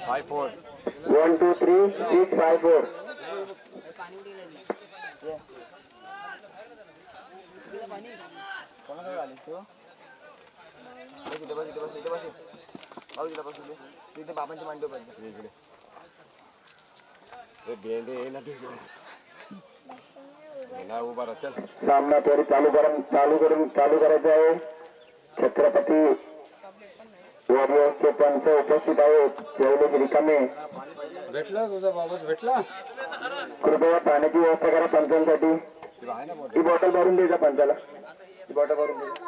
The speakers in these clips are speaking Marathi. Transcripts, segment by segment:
5-4. 1 2 3 6 5 4. कोणाकडे आलीस तू? इथे बस इथे बस इथे बस भाऊ तिला बसू दे तिथे बाबांची मांडव पाहिजे इकडे हे बेंडे ये ना तिकडे ना उभा राहा चल. सामना त्वरित चालू करायचा आहे. छत्रपती वॉरियर्सचे पंच उपस्थित आहेत. जेवढे रिकामे भेटला तुझा बाबा भेटला. कृपया पाण्याची व्यवस्था करा पंचांसाठी. ही बॉटल भरून द्यायचा पंचाला. ही बॉटल भरून द्यायची.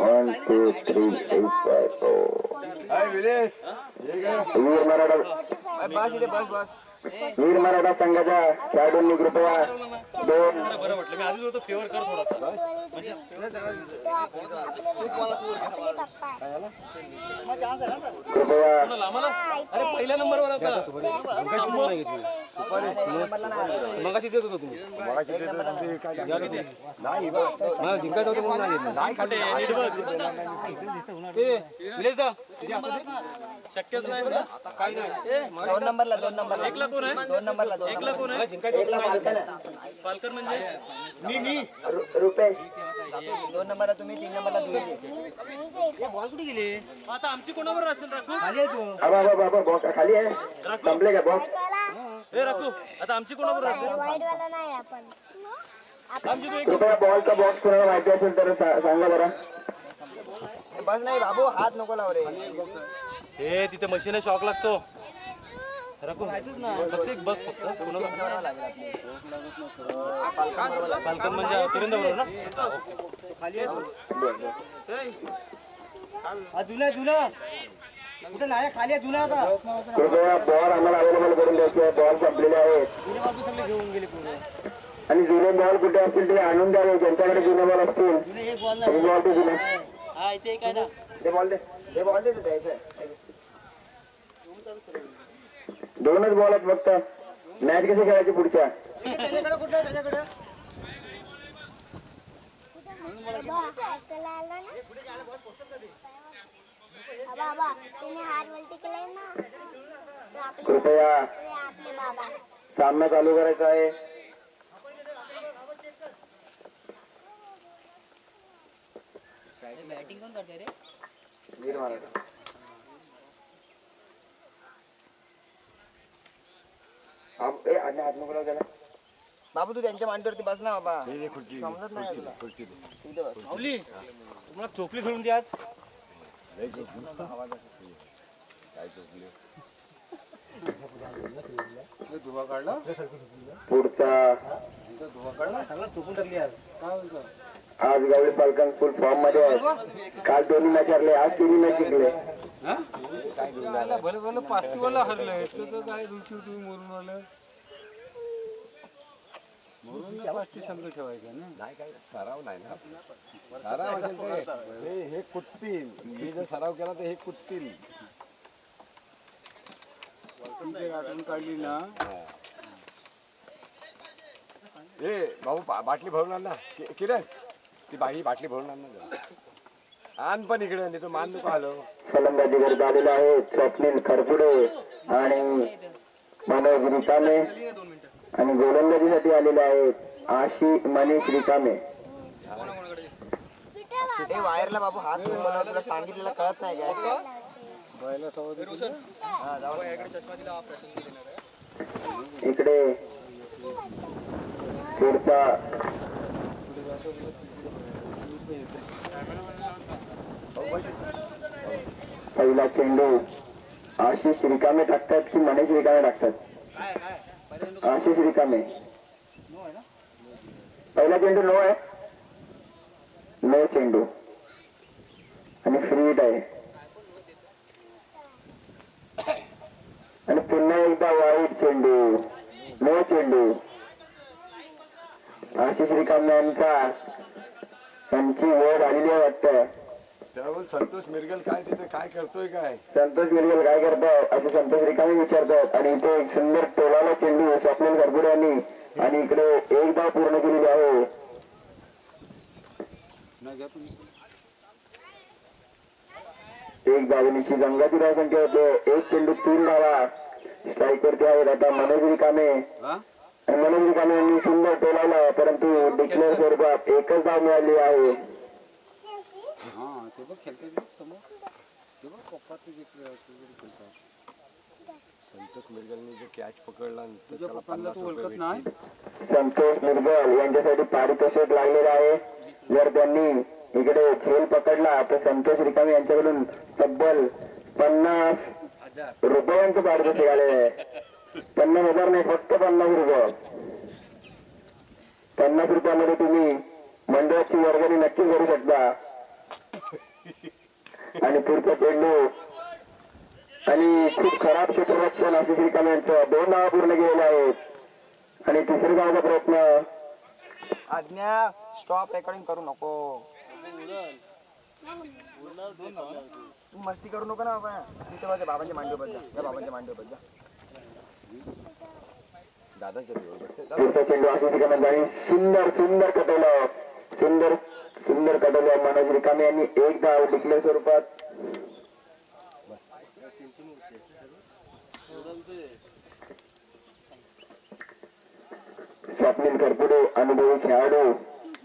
1 2 3 4 5 4. हाय विलेश ये गे वीर मराठा बस इथे बस बस वीर मराठा संघाच्या खेळाडूंनी कृपया 2 बरं वाटलं मी आधीच होतो फेवर कर थोडासा कृपया अरे पहिल्या नंबरवर होता मगाशी देत होतो तुम्ही मगाशी देत होतो ते काय नाही मला जिंकायचं होतं म्हणून सांगितलं नाही खाली ते विलेश दा शक्यच नाही ना काय नाही 2 नंबरला 2 नंबरला एकला कोण आहे 2 नंबरला 2 एकला कोण आहे जिंकायचं पालकर म्हणजे मी रुपेश 2 नंबरला तुम्ही 3 नंबरला तुम्ही बॉल कुठे गेले आता आमची कोणावर असेल राखू बाबा बाबा बॉक्स खाली आहे. संपले का बॉक्स. हे राखू आता आमची कोणावर असेल वाईटवाला नाही आपण आमची तो एक कृपया बॉलचा बॉक्स कोणाला माहिती असेल तर सांगा बरं. बस नाही बाबू हात नको लाव रे हे तिथे मशीन शॉक लागतो राखू फक्त एक बघ फक्त कोणाला पालकर म्हणजे तिरंदा बरोबर ना खाली कुठे नाही खाली आहे जुना आता कृपया बॉल आम्हाला अवेलेबल करून द्यायचे आहे. बॉल संपलेले आहेत घेऊन गेले पूर्ण आणि जुने बॉल कुठे असतील ते आणून द्यावे. ज्यांच्याकडे जुने बॉल असतील बॉल ते जुने हा इथे काय ना ते बॉल दे द्यायचं 2च बॉल आहेत फक्त. मॅच कशी खेळायची पुढच्या. बाबा तिने हात वलती केलाय ना कृपया आपले बाबा सामना चालू करायचा आहे. बॅटिंग कोण करते रे वीर मराठा बाबू तू त्यांच्या मांडीवरती बस ना बाबा समजत नाही तुला इथे बस माऊली तुम्हाला चोपली घालून द्या आज धुवा काढला पुढचा चोपून टाकली आज आज गावडी पालकां फुल फॉर्म मध्ये आहेत. काल 2 मॅच हरले, आज 3 मॅच जिंकले. भले भले पाचटीवाला हरलंय काय रुची मरून आलं म्हणून पाचटी संघ ठेवायचा ना. नाही काय सराव नाही ना. सराव असेल ते हे कुटतील. मी जर सराव केला तर हे कुटतील. आठवण काढली ना ए भाऊ बाटली भरून आण ना किरण. ती बाई बाटली भरून आण ना. आण पण इकडे नाही तो मान नको आलो. फलंदाजी करत आलेले आहेत स्वप्नील खरपुडे आणि मनोज रिकामे आणि गोलंदाजीसाठी आलेले आहेत मनीष रिकामे. ते वायरला बाबू हात नको लाव, तुला सांगितलेलं कळत नाही काय इकडे पुढचा पहिला चेंडू आशिष रिकामे टाकतात की मनीष रिकामे टाकतात. आशिष रिकामे पहिला चेंडू नो आहे. नो चेंडू आणि फ्री हिट आहे आणि पुन्हा एकदा वाईट चेंडू. नो चेंडू. आशिष रिकामे यांची ओढ आलेली आहे वाटतं. त्यावर संतोष मिरगल काय तिथे काय करतोय काय. संतोष मिरगल काय करताय असे संतोष रिकामे विचारतात. आणि इथे एक सुंदर टोलाला चेंडू स्वप्नील गरगुडे यांनी आणि इकडे एक धाव पूर्ण केलेली आहे. एक धावनीची संघाची धावसंख्या होते. एक चेंडू 3 धावा. स्ट्राईक वरती आहेत आता मनोज रिकामे. हा आणि मनोज रिकामे यांनी सुंदर टोलावला, परंतु डिक्लेअर स्वरूपात एकच धाव मिळाली आहे. हा ते बघ खेळते समोर ते बघ पप्पा तुझे खेळतात. संतोष मिरगलने जो कॅच पकडला तुझ्या पप्पांना तू ओळखत नाही. संतोष मिरगल यांच्यासाठी पारितोषिक लागलेलं आहे. जर त्यांनी इकडे झेल पकडला तर संतोष रिकामे यांच्याकडून तब्बल 50 रुपयांचं पारितोषिक आलेलं आहे. 50,000 नाही, फक्त 50 रुपये. 50 रुपयामध्ये तुम्ही मंडळाची वर्गणी नक्की करू शकता. आणि पुढचा चेंडू आणि खूप खराब क्षेत्ररक्षण आशिष रिकामे यांचं 2 धावा पूर्ण केलेले आहेत. आणि तिसऱ्या धावाचा प्रयत्न. आज्ञा स्टॉप रेकॉर्डिंग करू नको. तू मस्ती करू नको ना बाबा. तुमच्या बाबा बाबांच्या मांडीवर बस जा. बाबांच्या मांडीवर बस जा. दादाच्या पुढचा चेंडू आशिष रिकामे आणि सुंदर सुंदर कटवलं. सुंदर सुंदर कटवलं मनोज रिकामे यांनी एक धाव डिक्लेअर स्वरूपात. स्वप्नील करपुडे अनुभवी खेळाडू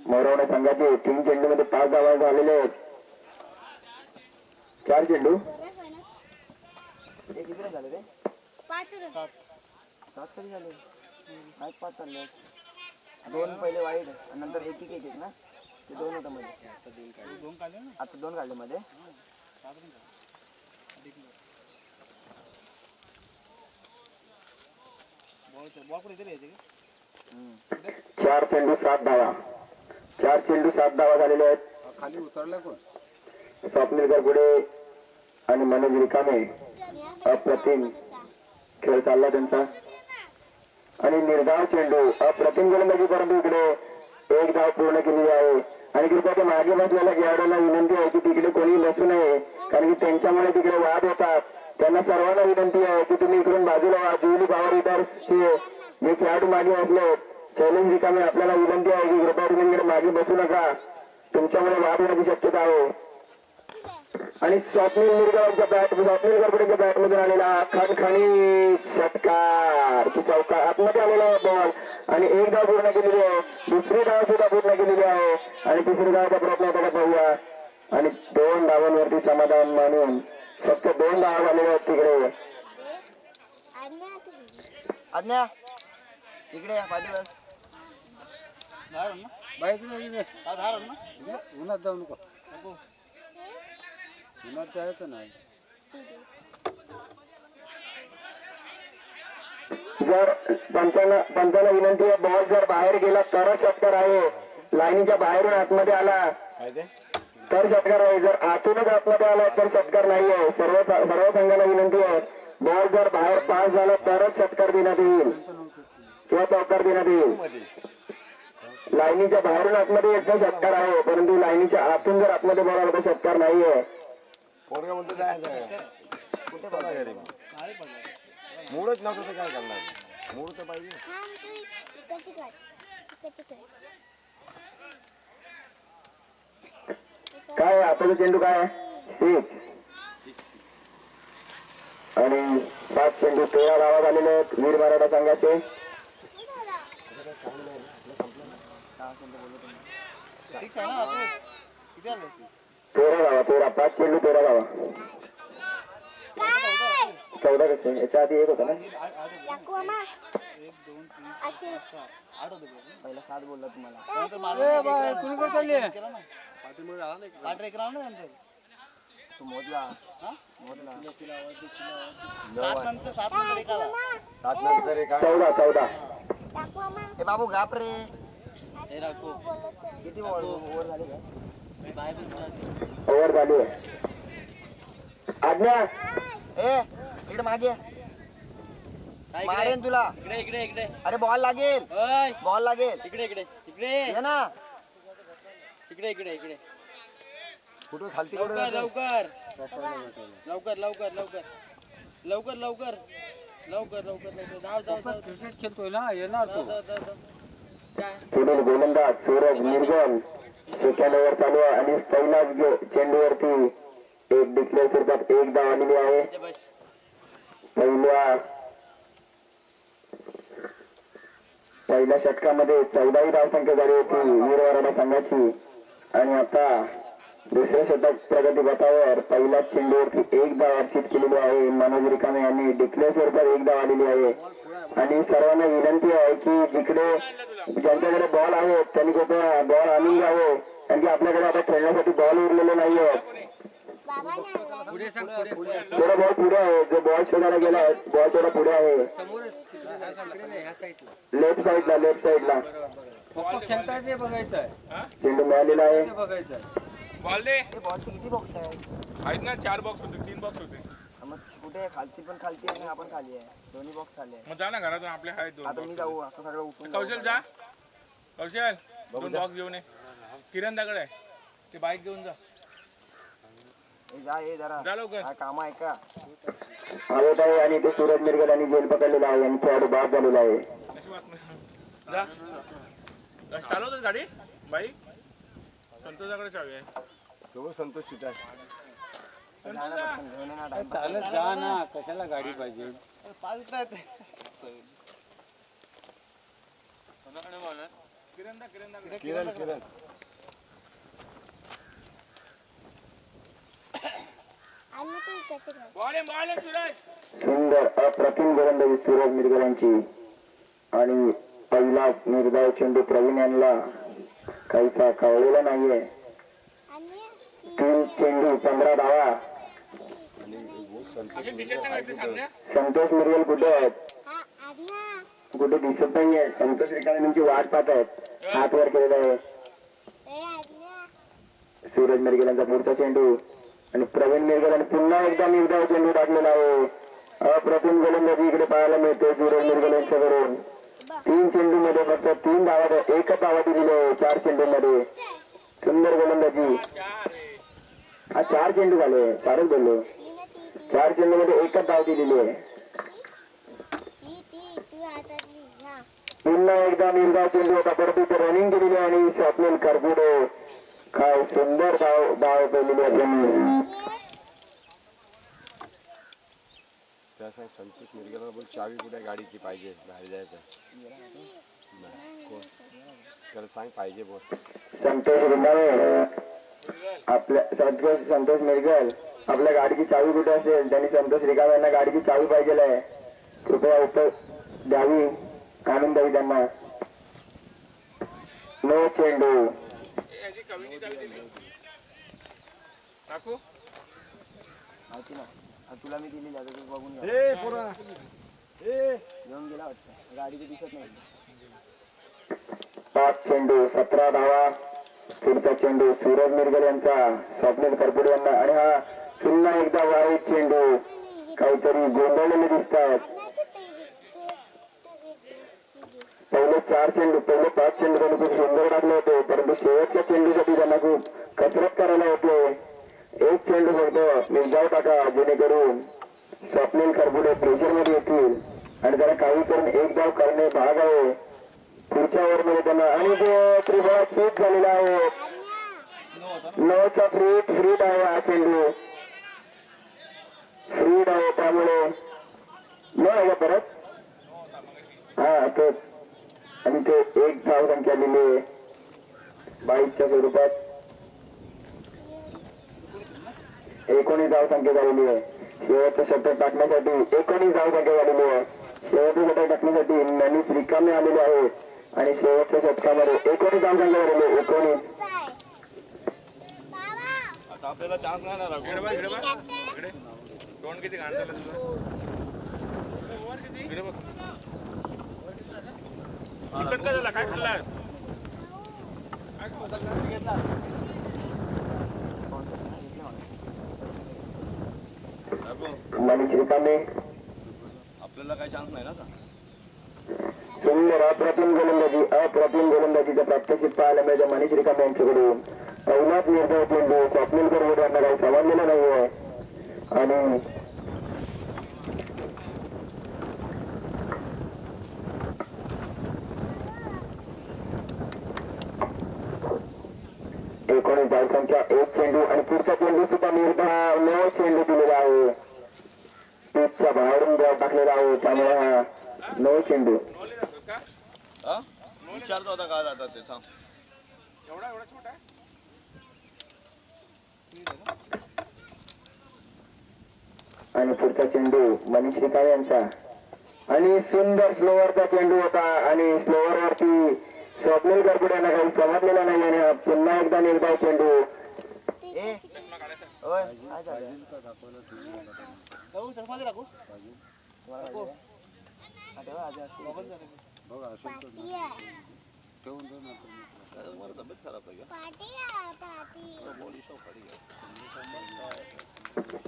मोरवणे संघाचे 3 चेंडू मध्ये 5 धावा झालेले आहेत. 4 चेंडू हे किती झाले रे? 7 तरी झाले. नाही 5 चालले. 2 पहिले वाईड आणि नंतर एक ना. ते 2 होतं मध्ये. आता 2 काढले मध्ये. 4 चेंडू 7 धावा. 4 चेंडू 7 धावा झालेले आहेत. खाली उतरला कोण. स्वप्नील करपुडे आणि मनोज रिकामे अप्रतिम खेळ चालला त्यांचा. आणि निर्धाव चेंडू अप्रतिम गोलंदाजी, परंतु इकडे एक धाव पूर्ण केलेली आहे. आणि कृपया मागे बसलेल्या खेळाडूंना विनंती आहे की तिकडे कोणी बसू नये, कारण की त्यांच्यामुळे तिकडे वाद होतात. त्यांना सर्वांना विनंती आहे की तुम्ही इकडून बाजूला व्हा. जुली पॉवर हिटर्सचे जे खेळाडू मागे बसले चॅलेंज रिकामे, आपल्याला विनंती आहे की कृपया तुम्ही इकडे मागे बसू नका, तुमच्यामुळे वाद होण्याची शक्यता आहे. आणि स्वप्नील मिरगावच्या बॅट स्वप्नील करपुडेच्या बॅट मधून आलेला खणखणीत षटकार. ती चौका आतमध्ये आलेला आहे बॉल आणि एक धाव पूर्ण केलेली आहे. दुसरी धाव सुद्धा पूर्ण केलेली आहे आणि तिसरी धावाचा प्रयत्न त्याला पाहूया. आणि 2 धावांवरती समाधान मानून फक्त 2 धावा झालेल्या आहेत तिकडे. आज्ञा इकडे या पाठीवर. उन्हात जाऊ नको. उन्हात जायचं नाही. जर पंचाला विनंती आहे, बॉल जर बाहेर गेला तरच षटकार आहे. लाईनीच्या बाहेरून आतमध्ये आला तर षटकार आहे. जर आतूनच आतमध्ये आला तर षटकार नाही आहे. सर्व संघाला विनंती आहे, बॉल जर बाहेर पास झाला तरच षटकार देण्यात येईल किंवा चौकार देण्यात येईल. लाईनीच्या बाहेरून आतमध्ये येतो षटकार आहे, परंतु लाईनीच्या आतून जर आतमध्ये बॉल आला तर षटकार नाही आहे. पोरगा म्हणतो जायचं कुठे बघा घरी मूडच नव्हतं तर काय करणार. मूड तर पाहिजे. काय आताचा चेंडू काय 6 आणि 7 चेंडू 13 धावा झालेले आहेत वीर मराठा संघाचे. 13 धावा 13 5 चेंडू 13 धावा. 14 कसे याच्या आधी एक होता ना. पहिला 7 बोलला तुम्हाला. तू मोजला. 14 ए बाबू गाप रे. किती ओव्हर झाले का? ओव्हर झाली आहे. आज्ञा ए इकडे मागे मारेन तुला. इकडे अरे बॉल लागेल. बॉल लागेल. इकडे ये ना. इकडे कुठं खालती लवकर क्रिकेट खेळतोय ना येणार तो. पुढील गोलंदाज सूरज मिरगल सेकंड ओव्हर चालू आहे आणि पहिलाच चेंडूवरती एक डिक्लेअर स्वरूपात एक धाव आलेली आहे. पहिल्या षटकामध्ये 14 धावसंख्या झाली होती वीरवाराणा संघाची आणि आता दुसऱ्या षटक प्रगती पथावर पहिल्या चेंडूवरती एक धाव अर्जित केलेली आहे. मनोज रिकामे यांनी डिक्लेअर स्वरूपात एक धाव आलेली आहे. आणि सर्वांना विनंती आहे की जिकडे ज्यांच्याकडे बॉल आहे त्यांनी कृपया बॉल आणून घ्यावे, कारण की आपल्याकडे आता खेळण्यासाठी बॉल उरलेले नाहीये. बाबा नाही थोडा बॉल पुढे आहे, जो बॉल शोधायला गेला बॉल थोडा पुढे आहे, लेफ्ट साईडला खेळताय ते बघायचं आहे, चेंडू मिळालेला आहे. ते बघायचं आहे. बॉल किती बॉक्स आहेत ना 4 बॉक्स होते 3 बॉक्स होते. मग कुठे आहे? खालती पण खालती आहे आणि आपण खाली आहे, दोन्ही बॉक्स खाली आहे. मग जा ना घरातून आपले आहेत 2 आता मी जाऊ असं सगळं उठून कौशल जा कौशल 2 बॉक्स घेऊन ये. किरण दागड आहे ते बाईक घेऊन जा. जा ये जरा जा लवकर. काय काम आहे का? आवत आहे आणि ते सूरज मिरगल यांनी जेल पकडलेला आहे आणि खेळाडू बाद झालेला आहे. जा चालवतोस गाडी बाईक संतोष दागड चावी आहे. तो संतोष तिथं आहे. घेऊन ये ना time. चालत जा ना, कशाला गाडी पाहिजे. किरण किरण आणि तू कसे कर बॉल आहे सूरज. सुंदर अप्रतिम गोलंदाजी सूरज मिरगल यांची आणि पहिलाच निर्धाव चेंडू प्रवीण यांना काहीसा कळलेला नाहीये. आणि 3 चेंडू 15 धावा. अशी दिसत नाही का ते सांगण्या. संतोष मिरगल कुठे आहेत? हा आज्ञा कुठे दिसत नाहीये. संतोष रिकामे तुमची वाट पाहत आहेत. हात वर केलेला आहे. ए आज्ञा सूरज मिरगल यांचा पुढचा चेंडू आणि प्रवीण मिरगल यांनी पुन्हा एकदा निर्धाव चेंडू टाकलेला आहे. अप्रतिम गोलंदाजी इकडे पाहायला मिळते सूरज मिरगल यांच्याकडून. 3 चेंडू मध्ये फक्त 3 धावा, एकच धावा दिलेली आहे 4 चेंडू मध्ये. सुंदर गोलंदाजी. हा 4 चेंडू झाले, 4च बोललो. 4 चेंडू मध्ये एकच धाव दिलेली आहे. ती तू हातातली हा पुन्हा एकदा निर्धाव चेंडू होता, परंतु इथे रनिंग केलेली आणि स्वप्नील करपुडे काय सुंदर धाव केलेली आहे त्यांनी. त्या सांग संतोष मिरगेला बोल चावी कुठे गाडीची पाहिजे, बाहेर जायचं. कोण त्याला सांग पाहिजे बोल. संतोष रिंगावे आपल्या संतोष मिरगल आपल्या गाडीची चावी कुठे असेल त्यांनी संतोष रिंगावे यांना गाडीची चावी पाहिजे आहे, कृपया उत्तर द्यावी, आणून द्यावी त्यांना. नो चेंडू. याची कवीची चावी दिली टाकू. माहिती ना तुला मी दिलेली आता तू बघून घे. ए पोरा घेऊन गेला वाटतं, गाडी तर दिसत नाही. 5 चेंडू 17 धावा. पुढचा चेंडू सूरज मिरगल यांचा स्वप्नील करपुडे यांना आणि हा पुन्हा एकदा वाईट चेंडू. काहीतरी गोंधळलेले दिसतात. पहिले 4 चेंडू, पहिले 5 चेंडू त्यांनी खूप सुंदर टाकले होते, परंतु शेवटच्या चेंडूसाठी त्यांना खूप कसरत करायला होते. एक चेंडू फक्त निर्धाव टाका जेणेकरून स्वप्नील करपुडे प्रेशर मध्ये येतील आणि त्यांना काही करून एक धाव करणे भाग आहे पुढच्या ओव्हर मध्ये त्यांना. आणि ते त्रिफळा चेक झालेला आहे. 9चा फ्रीड आहे हा चेंडू, फ्रीड आहे, त्यामुळे न आहे का परत. हा तोच. आणि ते एक धाव संख्या दिली आहे 22च्या स्वरूपात. 19 धाव संख्या झालेली आहे. शेवटचं षटक टाकण्यासाठी 19 धाव संख्या झालेली आहे. शेवटचं षटक टाकण्यासाठी मनीष रिकामे आलेले आहेत आणि शेवटच्या षटकामध्ये 19 धाव संख्या झालेली आहे. 19. आता आपल्याला चान्स नाही ना इकडे तोंड किती घाण झालं तुझं. इकडे बघ तिखट काय झाला, काय खाल्लास. मनीष रिकामे आपल्याला काही चान्स नाही ना आता. सुंदर अप्रतिम गोलंदाजीचा प्रात्यक्षिक पाहायला मिळतं मनीष रिकामे यांच्याकडून. पहिलाच निर्धाव चेंडू स्वप्नील करपुडे यांना काही समजलेलं नाहीये आणि धाव संख्या 1 चेंडू आणि पुढचा चेंडू सुद्धा निर्धाव नो चेंडू दिलेला आहे. पिचच्या बाहेरून बॉल टाकलेला आहे, त्यामुळे हा नो चेंडू. विचारतो आता काय जातात ते सांग. एवढा एवढा छोटा आहे. आणि पुढचा चेंडू मनीष रिकाळे यांचा. आणि सुंदर स्लोअरचा चेंडू होता आणि स्लोअर वरती स्वप्नील गरगुडे यांना काही समजलेला नाही आणि हा पुन्हा एकदा निर्धाव चेंडू. ए होय काय झालं हा, ठेवा, आधी असते. बघा असेल तर पार्टी आहे. ठेवून दे नंतर. तब्येत खराब आहे पार्टी आहे, पार्टी.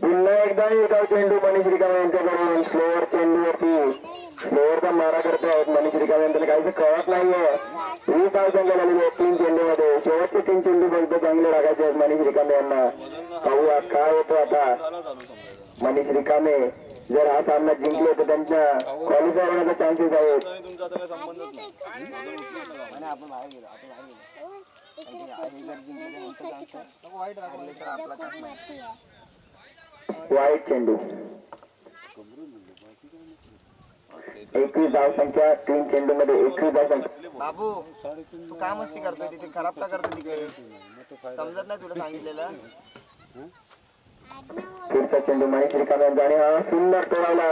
पुन्हा एकदा निर्धाव चेंडू मनीष रिकाळे यांच्याकडून. स्लोअर चेंडू वरती स्लोअरचा मारा करतायत मनीष रिकाळे यांना काहीच कळत नाहीये. 20 धाव संख्या झालेली आहे 3 चेंडूमध्ये. शेवटचे 3 चेंडू फक्त चांगले टाकायचे आहेत मनीष रिकामे यांना. पाहूया काय होतं आता. मनीष रिकामे जर हा सामना जिंकले तर त्यांच्या क्वालिफाय होण्याचा चान्सेस आहेत. तुमचा आता काही संबंधच नाही. आणि आपण बाहेर गेलो आपण बाहेर गेलो आणि जर जिंकले तर नंतर chance आहे. हारले तर आपला chance नाही. वाईट चेंडू. 21 धाव संख्या 3 चेंडू मध्ये 21 धाव संख्या. बाबू तू काय मस्ती करतोय तिथे खराब का करतोय तिकडे समजत नाही तुला सांगितलेलं. पुढचा चेंडू मनीष रिकामे यांचा आणि हा सुंदर टोळावला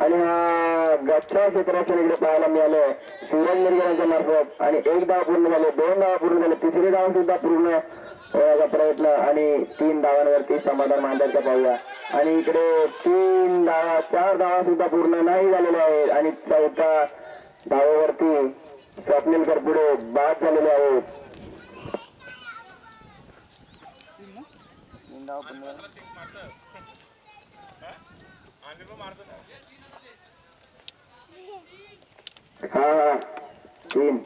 आणि हा गच्चा क्षेत्राच्या इकडे पाहायला मिळालं सूरज मिरगे यांच्या मार्फत. आणि 1 धाव पूर्ण झाले, 2 धाव पूर्ण झाले, 3री धाव सुद्धा पूर्ण होण्याचा प्रयत्न आणि 3 धावांवरती समाधान मांडायचा पाहूया. आणि इकडे 3 धावा 4 धावा सुद्धा पूर्ण नाही झालेल्या आहेत आणि 4थ्या धावेवरती स्वप्नील करपुडे बाद झालेले आहेत. निंदाव पुन्हा हा 3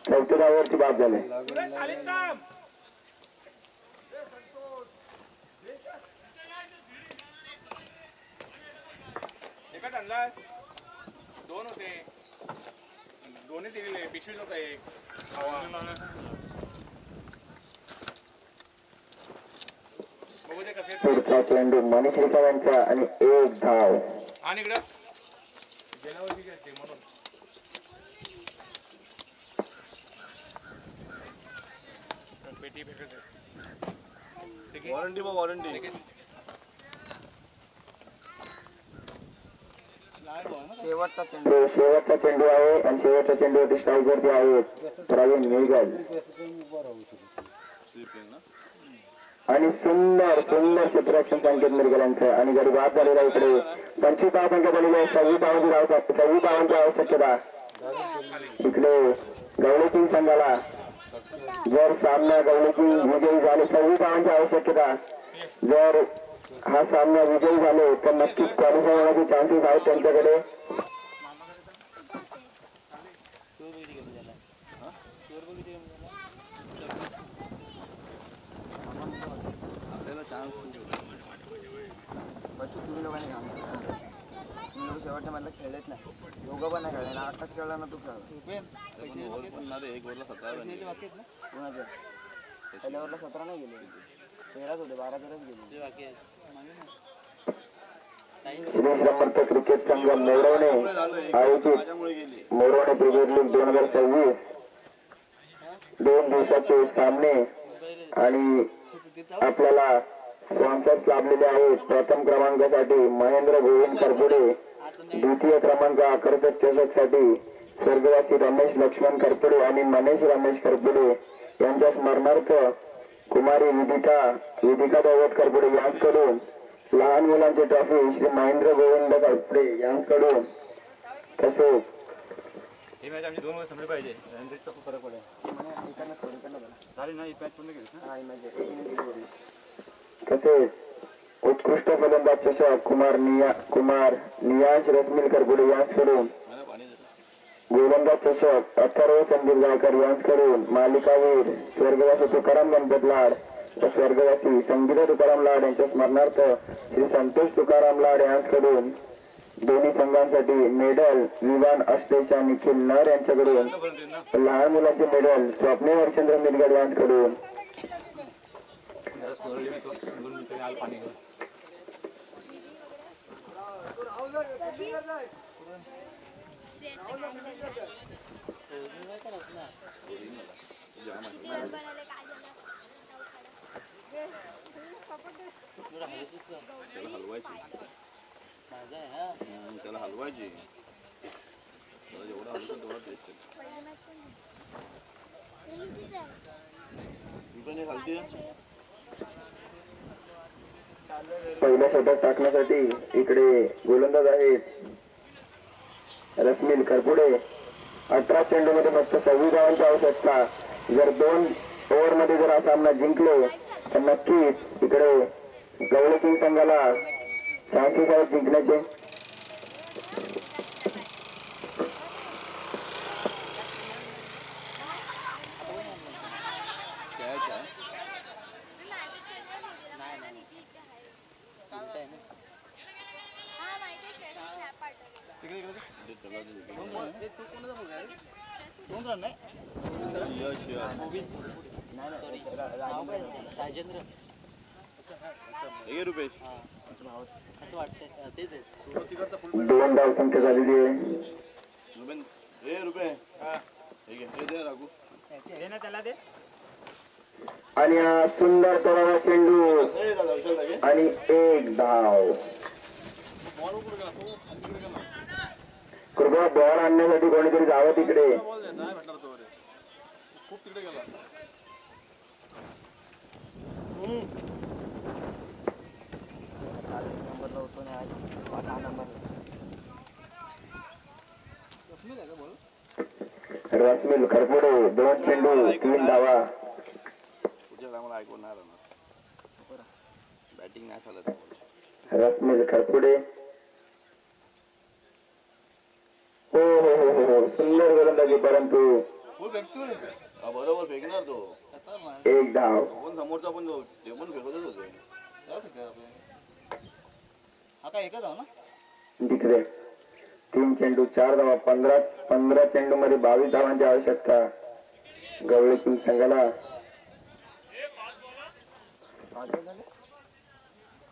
4थ्या धावेवरती बाद झाले. एका आणलास 2 होते. दोन्ही दिलेले पिशवीच होता एक. बघू दे कसे पुढचा चेंडू मनीष रिकाळे यांचा आणि 1 धाव. आणि इकडं गेल्यावरती काय ते म्हणून पेटी फेकत ठीक आहे. वॉरंटी बघ वॉरंटी. शेवटचा चेंडू शेवटचा चेंडू आहे आणि शेवटच्या चेंडूवरती स्ट्राईक वरती आहेत प्रवीण मेघल. आणि सुंदर सुंदर क्षेत्ररक्षण संकेत मिरगल यांचं आणि गडी बाद झालेला इकडे 25 धाव संख्या झालेली आहे. 26 धावांची आवश्यकता इकडे गवळी किंग संघाला. जर सामना गवळी किंग विजयी झाले 26 धावांची आवश्यकता. जर हा सामना विजयी झाले तर नक्कीच क्वालिफाय होण्याचे चान्सेस आहेत त्यांच्याकडे. बच्चू तुम्ही लोकांनी काम केलं. तुम्ही लोक शेवटच्या मधला खेळलेत नाही. दोघं पण नाही खेळले ना. आकाश खेळला ना तू खेळला. कुणाचे पहिल्या ओव्हरला 17 नाही गेले 13च होते 12-13च गेले. श्री समर्थ क्रिकेट संघ मोरवणे आयोजित मोरवणे प्रीमियर लीग 2026 2 दिवसाचे सामने आणि आपल्याला स्पॉन्सर्स लाभलेले आहेत. प्रथम क्रमांकासाठी महेंद्र गोविंद करपुडे, द्वितीय क्रमांक आकर्षक चषक साठी स्वर्गवासी रमेश लक्ष्मण करपुडे आणि मनेश रमेश करपुडे यांच्या स्मरणार्थ कुमारी विदिका दौलत करपुडे यांच्याकडून लहान मुलांची ट्रॉफी श्री महेंद्र गोविंद करपुडे यांच्याकडून. तसेच ही मॅच आमची 2 मध्ये संपली पाहिजे. रनरेटचा खूप फरक पडेल. इकडनं सोड इकडनं बघा. झाली ना ही मॅच पूर्ण केली ना. हा इमेज 1 इनिंग गेली होती. तसेच उत्कृष्ट फलंदाज चषक कुमार नियांश रश्मिल करपुडे यांच्याकडून. गोलंदाज चषक अथर्व संदीप गायकर यांच्याकडून. मालिकावीर स्वर्गवासी तुकाराम गणपत लाड व स्वर्गवासी संगीता तुकाराम लाड यांच्या स्मरणार्थ श्री संतोष तुकाराम लाड यांच्याकडून. दोन्ही संघांसाठी मेडल विवान अश्लेष निखिल नर यांच्याकडून. लहान मुलांचे मेडल स्वप्ने हरचंद्र मिरगड यांच्याकडून. जरा स्कोर लिहितो 2 मिनिटं चाल पाणी घेऊन त्याला हलवायची त्याला हलवायची त्याला जेवढा हलवतो तेवढा टेस्ट मी पण एक हलते पहिल्या षटक टाकण्यासाठी इकडे गोलंदाज आहेत रश्मिल करपुडे. 18 चेंडूमध्ये फक्त 26 धावांची आवश्यकता. जर 2 ओव्हरमध्ये जर हा सामना जिंकले तर नक्कीच इकडे गवळी किंग संघाला चान्सेस आहेत जिंकण्याचे. राजेंद्र हे रुपेश असं वाटतंय तेच आहे. 2 धावसंख्या झालेली आहे. रुपेन हे रुपे हे घे हे दे राघू दे ना त्याला दे. आणि हा सुंदर तोडावा चेंडू हे दादा विशाल दागे आणि 1 धाव. कृपया बॉल आणण्यासाठी कोणीतरी जावं तिकडे. खूप तिकडे गेला नंबरला होतो ना आज 6 नंबरला. रश्मिल करपुडे 2 चेंडू 3 धावा. पुढच्या टायमाला ऐकून नाही राहणार बॅटिंग नाही चालत रश्मिल करपुडे. हो हो हो हो हो सुंदर गोलंदाजी परंतु बरोबर फेकणार तो 1 धाव. पण समोरचा पण ते पण फेकतच होते हा काय एकच ना. तिकडे 3 चेंडू 4 धावा. 15 चेंडू मध्ये 22 धावांची आवश्यकता गवळी किंग संघाला.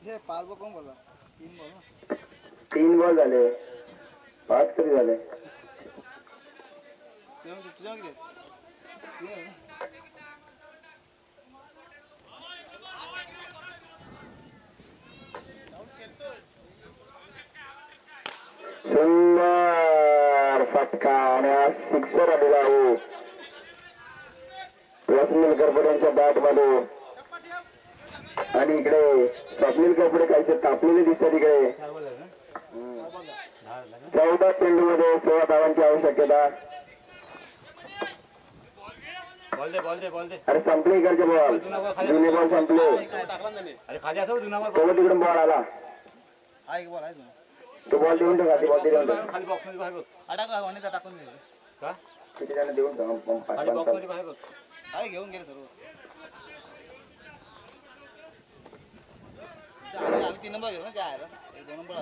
हे 5 बॉल कोण बोलला 3 बॉल ना. 3 बॉल झाले 5 कधी झाले. तुझ्या किती सुंदर फटका आणि हा सिक्सर आलेला आहे रश्मिल करपुडे यांच्या बॅट मध्ये. आणि इकडे स्वप्नील करपुडे काहीसे तापलेले दिसतात. इकडे 14 चेंडू मध्ये 16 धावांची आवश्यकता. बॉल दे अरे संपले इकडचे बॉल. जुने बॉल संपले. अरे खाली असं जुना तेव्हा तिकडून बॉल आला. हा एक बॉल आहे ना. तो बॉल देऊन टाका. ते बॉल देऊन टाका. खाली बॉक्स मध्ये बाहेर बघ अडका वणीचा टाकून दे. का किती जण देऊन टाका. खाली बॉक्स मध्ये बाहेर बघ अरे घेऊन गेले सर्व. आम्ही 3 नंबर घेऊ ना काय आहे 2 नंबर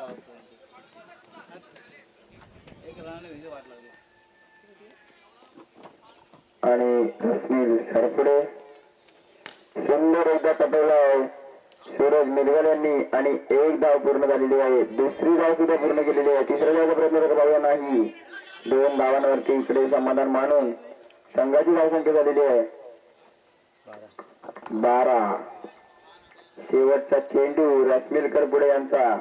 एक रन वाट लागली. आणि रश्मिल करपुडे सुंदर एकदा पटवला आहे सूरज मिलगल यांनी. आणि 1 धाव पूर्ण झालेली आहे. दुसरी धाव सुद्धा पूर्ण केलेली आहे. तिसऱ्या धावचा प्रयत्न पाहूया नाही. 2 धावांवरती इकडे समाधान मानून संघाची धावसंख्या झालेली आहे 12. शेवटचा चेंडू रश्मिल करपुडे यांचा.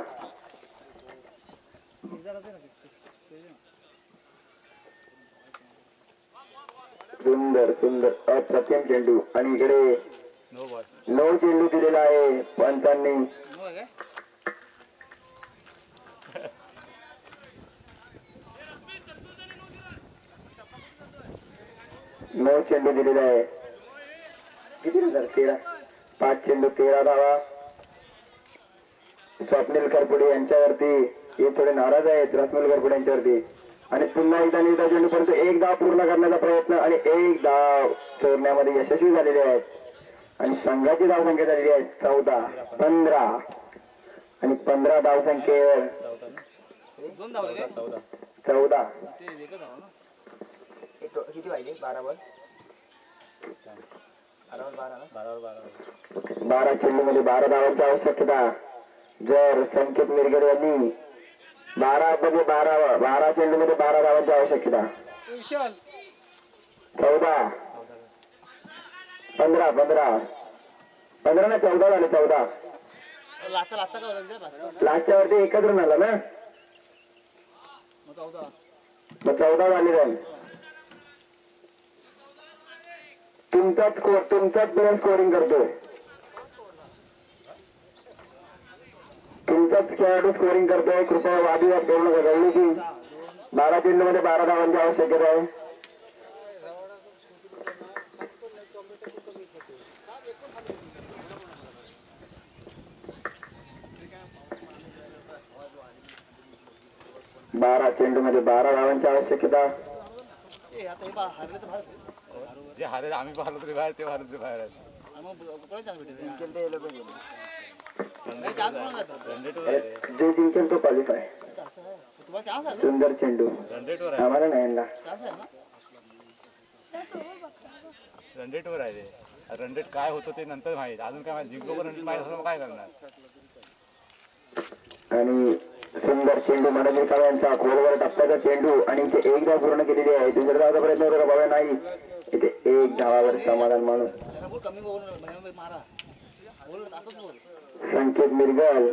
सुंदर सुंदर अप्रतिम चेंडू. आणि इकडे 9 चेंडू दिलेला आहे पंचांनी. काय 9 चेंडू दिलेला आहे. किती नंतर 13. 5 चेंडू 13 धावा. स्वप्नील करपुडे यांच्यावरती हे थोडे नाराज आहेत रश्मिल करपुडे यांच्यावरती. आणि पुन्हा एकदा निर्धाव चेंडू परंतु 1 धाव पूर्ण करण्याचा प्रयत्न आणि 1 धाव चोरण्यामध्ये यशस्वी झालेले आहेत. आणि संघाची धावसंख्या झालेली आहे 14. 15 आणि 15 धावसंख्येवर 2 धावले काय 14. ते एकच धाव ना. किती पाहिजे 12 बॉल 12 चेंडूमध्ये 12 धावांची आवश्यकता. जर संकेत मिरगेर यांनी 12 चेंडूमध्ये 12 धावांची आवश्यकता. 14 15 ना 14 झाले. 14 लास्टच्या वरती एकच रन आला ना. मग 14 झाले रन. तुमचाच प्लेअर स्कोरिंग करतोय. तुमचाच खेळाडू स्कोरिंग करतोय. कृपया वादविवाद करू नका. कळली की 12 चेंडू मध्ये 12 धावांची आवश्यकता आहे. बारा चेंडू मध्ये 12 धावांची आवश्यकता. जे हारेल आम्ही पाहिलो तरी बाहेर ते हारले बाहेर आहेत. जिंकेल ते लोक गेले. जे जिंकेल तो क्वालिफाय. सुंदर चेंडू आम्हाला नाही आणला. रनरेटवर आहे ते. रनरेट काय होतं ते नंतर माहित. अजून काय माहिती जिंकलो रनरेट माहित असं काय करणार. आणि सुंदर चेंडू मनोज निकाम यांचा खोलवर टप्प्याचा चेंडू आणि इथे 1 धाव पूर्ण केलेली आहे. दुसऱ्या धावाचा प्रयत्न होता बाबा नाही. इथे 1 धावावर समाधान मानून संकेत मिरगल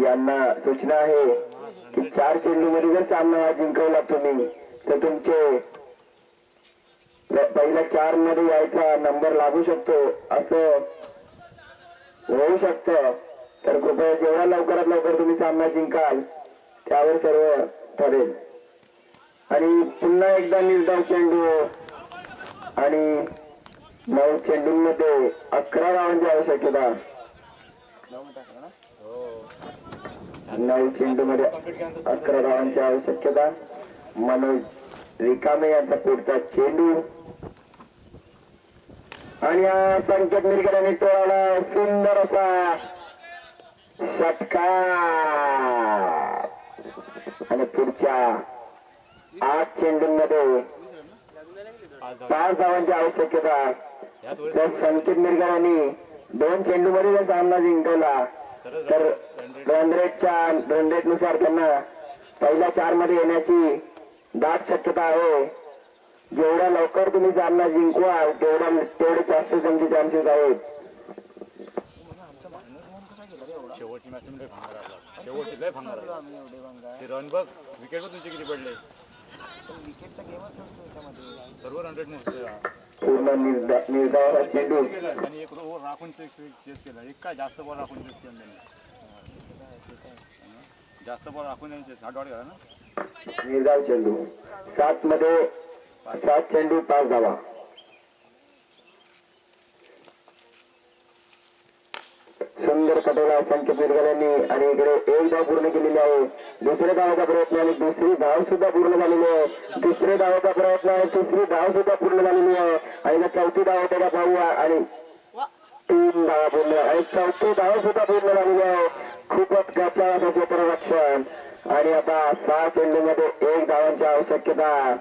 यांना सूचना आहे की 4 चेंडू मध्ये जर सामना जिंकवला तुम्ही तर तुमचे पहिल्या 4 मध्ये यायचा नंबर लागू शकतो. असं होऊ शकतं. तर कृपया जेवढा लवकरात लवकर तुम्ही सामना जिंकाल त्यावर सर्व ठरेल. आणि पुन्हा एकदा निर्धाव चेंडू आणि 9 चेंडूंमध्ये 11 धावांची आवश्यकता. 9 चेंडूमध्ये 11 धावांची आवश्यकता. मनोज रिकामे यांचा पुढचा चेंडू आणि संकेत मिरगेर यांनी टोळाला सुंदर असा षटकार. आणि पुढच्या 8 चेंडूंमध्ये 5 धावांची आवश्यकता. जर संकेत मिरगेर यांनी 2 चेंडूमध्ये जर सामना जिंकवला तर रनरेट नुसार त्यांना पहिल्या 4 मध्ये येण्याची दाट शक्यता आहे. जेवढ्या लवकर तुम्ही सामना जिंकवाल तेवढे जास्त तुमचे चान्सेस आहेत. शेवटची मॅच तुम्ही भांगार आला. शेवटची लय भांगार आला. ते रन बघ विकेट बघ तुमचे किती पडले. विकेटचा गेमच नसतो याच्यामध्ये. सर्व रनरेट नसते. पूर्ण निर्धावाचा चेंडू आणि एक ओव्हर राखून चेस केला. एक काय जास्त बॉल राखून चेस केला त्यांनी. जास्त बॉल राखून त्यांनी चेस. हा डॉट गेला ना. निर्धाव चेंडू 7 मध्ये 7 चेंडू 5 धावा. सुंदर पटेला संकेत मिरगल यांनी आणि इकडे 1 धाव पूर्ण केलेली आहे. दुसऱ्या धावाचा प्रयत्न आणि दुसरी धाव सुद्धा पूर्ण झालेली आहे. तिसऱ्या धावाचा प्रयत्न आणि तिसरी धाव सुद्धा पूर्ण झालेली आहे. आणि चौथी धाव होते का पाहूया. आणि 3 धावा पूर्ण आणि चौथी धाव सुद्धा पूर्ण झालेली आहे. खूपच गचाळ असं क्षेत्ररक्षण. आणि आता 6 चेंडू मध्ये 1 धावांची आवश्यकता.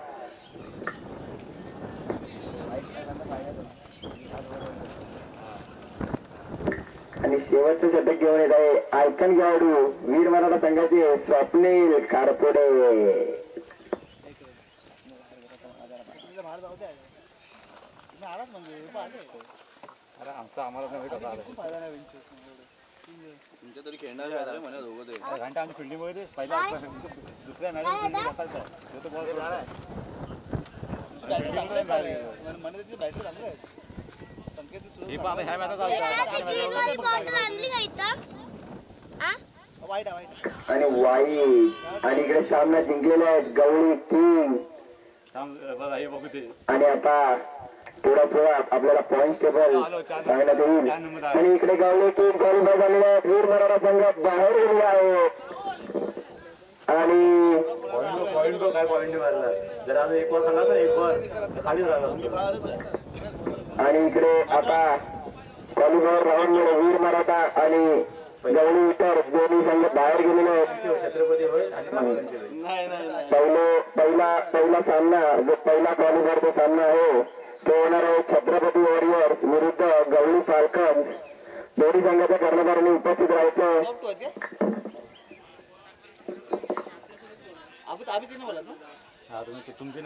आणि शेवटचं षटक घेऊन येत आहे आयकन खेळाडू वीर मराठा संघाचे स्वप्नील कारपोडे. अरे आमचा आम्हाला नाही कसा आला. तुमच्या तरी खेळणार म्हणे दोघं ते. घंटा आमची फिल्डिंग वगैरे पहिला दुसऱ्या मॅच असायचा. तो बॉल हे पण आता ह्या मॅचेस आणि वाई आणि इकडे सामना जिंकलेला आहे गवळी किंग. हे बघू ते. आणि आता थोडा आपल्याला पॉइंट टेबल सांगण्यात येईल. आणि इकडे गवळी किंग क्वालिफाय झालेले आहेत. वीर मराठा संघ बाहेर गेलेला आहे. आणि काय पॉईंट मारला जर आम्ही 1 बॉल सांगा तर 1 बॉल खाली झाला. आणि इकडे आता क्वालिफायर राऊंडमुळे वीर मराठा आणि गवळी इतर दोन्ही संघ बाहेर गेलेले आहेत. छत्रपती होईल आणि पहिला सामना जो पहिला क्वालिफायरचा सामना आहे तो होणार आहे छत्रपती वॉरियर्स विरुद्ध तुम्ही